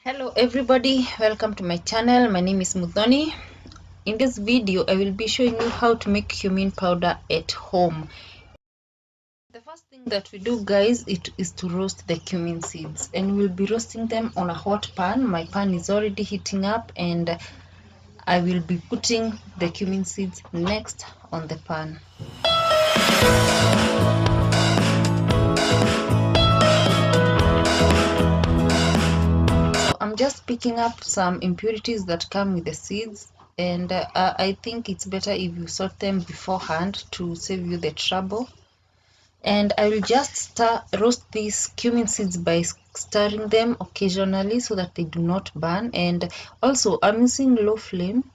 Hello everybody, welcome to my channel. My name is Mudhoni. In this video I will be showing you how to make cumin powder at home. The first thing that we do, guys, it is to roast the cumin seeds, and we'll be roasting them on a hot pan. My pan is already heating up and I will be putting the cumin seeds next on the pan. I'm just picking up some impurities that come with the seeds, and I think it's better if you sort them beforehand to save you the trouble. And I will just roast these cumin seeds by stirring them occasionally so that they do not burn. And also I'm using low flame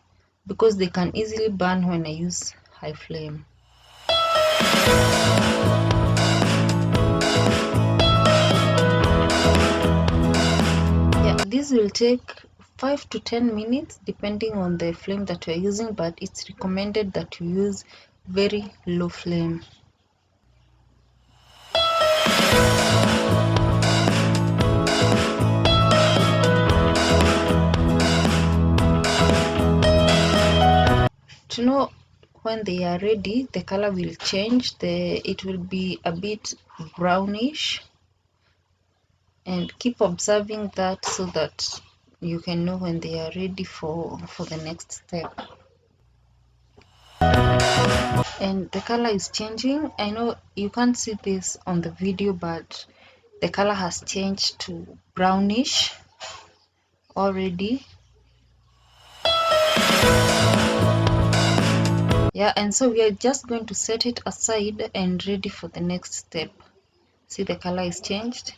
because they can easily burn when I use high flame. This will take 5 to 10 minutes depending on the flame that you're using, but it's recommended that you use very low flame. To know when they are ready, the color will change. It will be a bit brownish, and keep observing that so that you can know when they are ready for the next step. And the color is changing. I know you can't see this on the video, but the color has changed to brownish already. And so we are just going to set it aside and ready for the next step. See, the color is changed.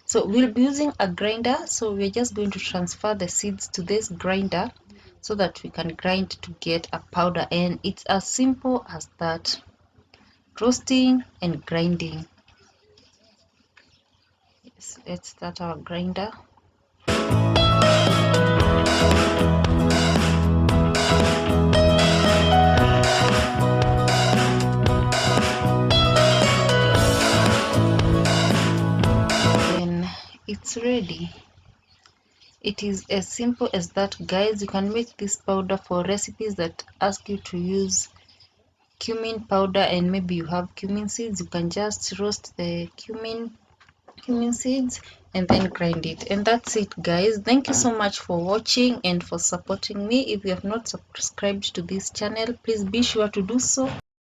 So we'll be using a grinder, so we're just going to transfer the seeds to this grinder so that we can grind to get a powder, and it's as simple as that: roasting and grinding. Yes, let's start our grinder. Then it's ready. It is as simple as that, guys. You can make this powder for recipes that ask you to use cumin powder, and maybe you have cumin seeds. You can just roast the cumin seeds and then grind it, and that's it, guys. Thank you so much for watching and for supporting me. If you have not subscribed to this channel, please be sure to do so.